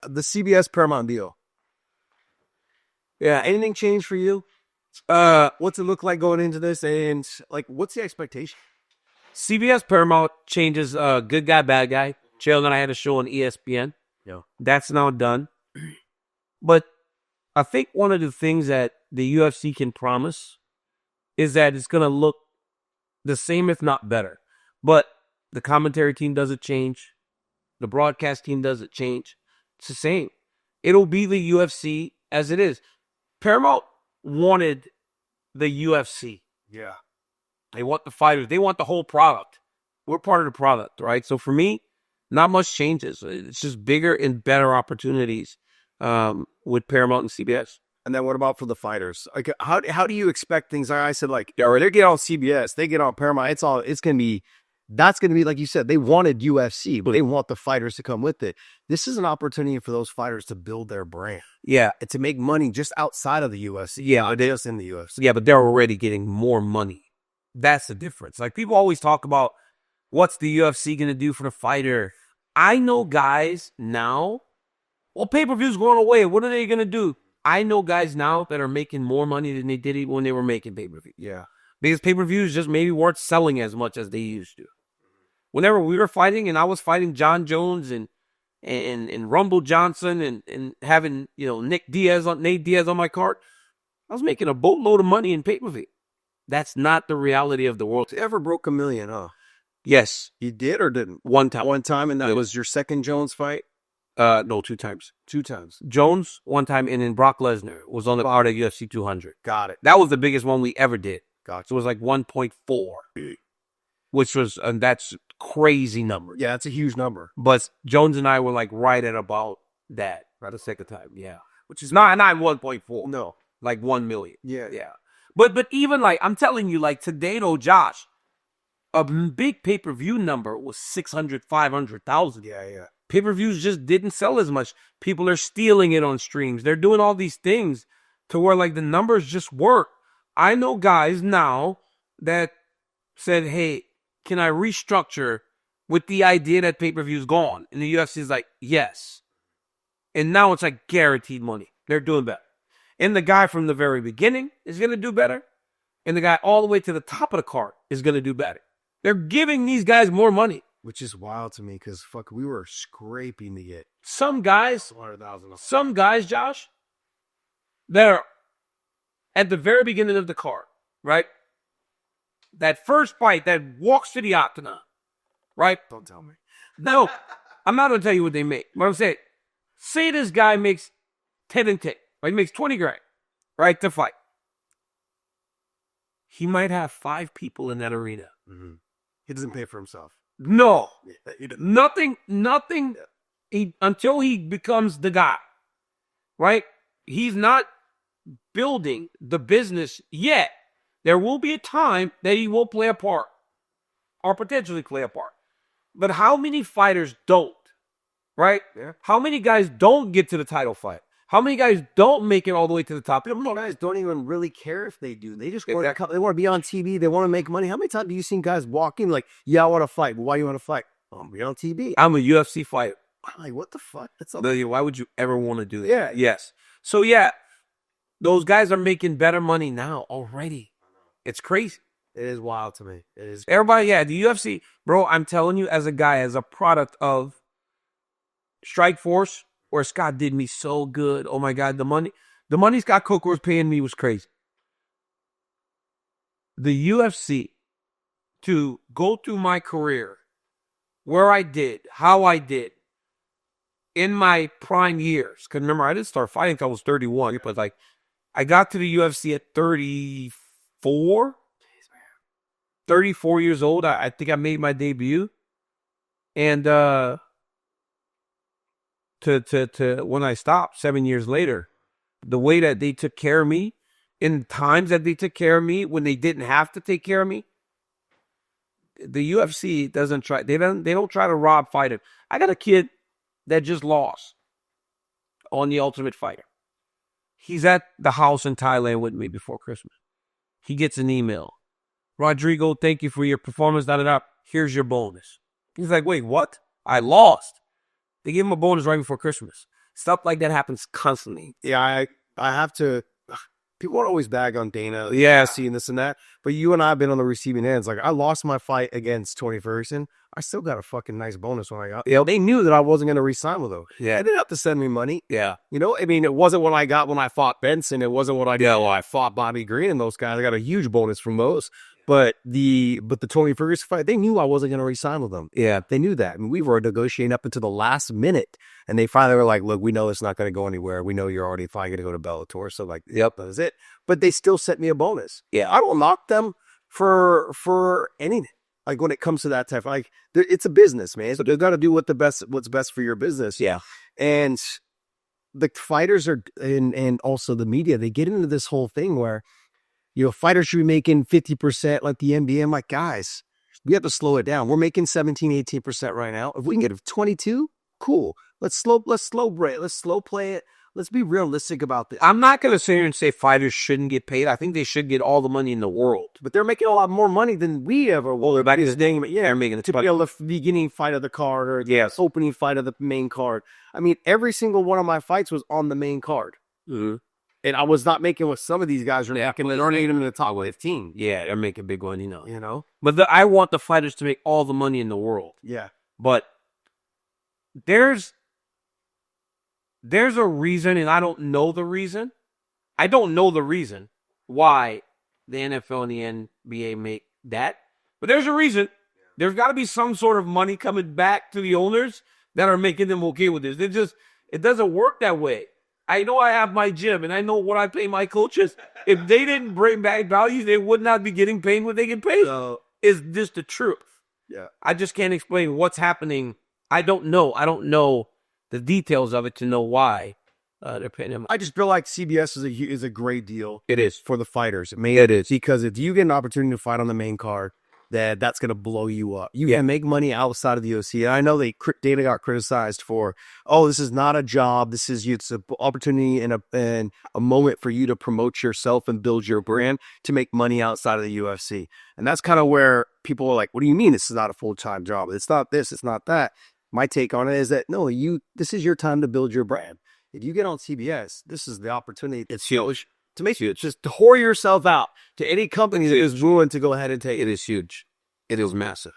The CBS Paramount deal. Yeah, anything change for you? What's it look like going into this, and like, what's the expectation? CBS Paramount changes good guy, bad guy. Chael and I had a show on ESPN. Yeah. That's now done. But I think one of the things that the UFC can promise is that it's going to look the same, if not better. But the commentary team doesn't change. The broadcast team doesn't change. It's the same. It'll be the UFC as it is. Paramount wanted the UFC. Yeah. They want the fighters. They want the whole product. We're part of the product, right? So for me, not much changes. It's just bigger and better opportunities with Paramount and CBS. And then what about for the fighters? Like, how do you expect things? Like I said, like, or they get on CBS, they get on Paramount. That's gonna be like you said. They wanted UFC, but they want the fighters to come with it. This is an opportunity for those fighters to build their brand. Yeah, and to make money just outside of the UFC. Yeah, just in the UFC. Yeah, but they're already getting more money. That's the difference. Like, people always talk about what's the UFC gonna do for the fighter. I know guys now. Well, pay-per-view's going away. What are they gonna do? I know guys now that are making more money than they did when they were making pay-per-view. Yeah. Because pay-per-views just maybe weren't selling as much as they used to. Whenever we were fighting and I was fighting John Jones and Rumble Johnson and having, Nate Diaz on my card, I was making a boatload of money in pay-per-view. That's not the reality of the world. You ever broke $1 million, huh? Yes. You did or didn't? One time. One time, and that was your second Jones fight? No, 2 times. 2 times. Jones, 1 time, and then Brock Lesnar was on the card at UFC 200. Got it. That was the biggest one we ever did. Gotcha. So it was like 1.4, which was, and that's crazy number. Yeah, that's a huge number. But Jones and I were like right at about that. Right, the second time, yeah. Which is not 1.4. No. Like 1 million. Yeah. Yeah. But even like, I'm telling you, like today though, Josh, a big pay-per-view number was 600, 500,000. Yeah. Pay-per-views just didn't sell as much. People are stealing it on streams. They're doing all these things to where like the numbers just work. I know guys now that said, hey, can I restructure with the idea that pay-per-view is gone? And the UFC is like, yes. And now it's like guaranteed money. They're doing better. And the guy from the very beginning is going to do better. And the guy all the way to the top of the card is going to do better. They're giving these guys more money. Which is wild to me because, we were scraping to get some guys, Josh, that are at the very beginning of the card, right? That first fight that walks to the octagon, right? Don't tell me. No, I'm not going to tell you what they make. But I'm saying, say this guy makes 10 and 10, right? He makes 20 grand, right, to fight. He might have 5 people in that arena. Mm-hmm. He doesn't pay for himself. No, nothing. Until he becomes the guy, right? He's not building the business yet. There will be a time that he will play a part, or potentially play a part. But how many fighters don't, right? Yeah. How many guys don't get to the title fight? How many guys don't make it all the way to the top? Some guys don't even really care if they do. They just want to be on TV. They want to make money. How many times have you seen guys walking like, yeah, I want to fight. Well, why you want to fight? Oh, I'm on TV. I'm a UFC fighter. I'm like, what the fuck? Why would you ever want to do that? Yeah. Yes. So, yeah, those guys are making better money now already. It's crazy. It is wild to me. It is. Everybody, the UFC, bro, I'm telling you, as a guy, as a product of Strikeforce, where Scott did me so good. Oh my God, the money Scott Coker was paying me was crazy. The UFC, to go through my career, where I did, how I did, in my prime years. Because remember, I didn't start fighting until I was 31. But like, I got to the UFC at 34. 34 years old. I think I made my debut. And to when I stopped 7 years later, the way that they took care of me, in times that they took care of me when they didn't have to take care of me, the UFC doesn't try. They don't try to rob fighters. I got a kid that just lost on the Ultimate Fighter. He's at the house in Thailand with me before Christmas. He gets an email. Rodrigo, thank you for your performance. Here's your bonus. He's like, wait, what? I lost. They gave him a bonus right before Christmas. Stuff like that happens constantly. Yeah, I have to. People always bag on Dana, Yeah. seeing this and that, but you and I have been on the receiving ends. Like, I lost my fight against Tony Ferguson. I still got a fucking nice bonus when I got. Yep. They knew that I wasn't going to re-sign with them. Yeah. They didn't have to send me money. Yeah. You know, I mean, it wasn't what I got when I fought Benson. It wasn't what I did when I fought Bobby Green and those guys. I got a huge bonus from those. But the Tony Ferguson fight, they knew I wasn't going to re-sign with them. Yeah. They knew that. I mean, we were negotiating up until the last minute. And they finally were like, look, we know it's not going to go anywhere. We know you're already finally going to go to Bellator. So, like, yep, that was it. But they still sent me a bonus. Yeah. I don't knock them for anything. Like, when it comes to that type, like, it's a business, man. So they've got to do what's best for your business. Yeah. And the fighters and also the media, they get into this whole thing where, you know, fighters should be making 50% like the NBA. I'm like, guys, we have to slow it down. We're making 17, 18% right now. If we can get 22, cool. Let's slow play it. Let's be realistic about this. I'm not going to sit here and say fighters shouldn't get paid. I think they should get all the money in the world. But they're making a lot more money than we ever will. Well, they're They're making to be able to beginning fight of the card or opening fight of the main card. I mean, every single one of my fights was on the main card. Mm-hmm. And I was not making what some of these guys are making. They're making them in the top 15. Yeah, they're making big money, you know. You know? But I want the fighters to make all the money in the world. Yeah. But there's a reason, and I don't know the reason. I don't know the reason why the NFL and the NBA make that. But there's a reason. There's got to be some sort of money coming back to the owners that are making them okay with this. It doesn't work that way. I know I have my gym, and I know what I pay my coaches. If they didn't bring back value, they would not be getting paid what they get paid. Is this the truth? Yeah. I just can't explain what's happening. I don't know. I don't know the details of it to know why they're paying them. I just feel like CBS is a great deal. It is for the fighters. It is because if you get an opportunity to fight on the main card, that's going to blow you up. You can make money outside of the UFC. And I know Dana got criticized for, this is not a job. It's an opportunity and a moment for you to promote yourself and build your brand to make money outside of the UFC. And that's kind of where people are like, what do you mean this is not a full-time job? It's not this, it's not that. My take on it is that, no, this is your time to build your brand. If you get on CBS, this is the opportunity. It's huge. To make you just to whore yourself out to any company that is willing to go ahead and take it. It is huge. It is massive.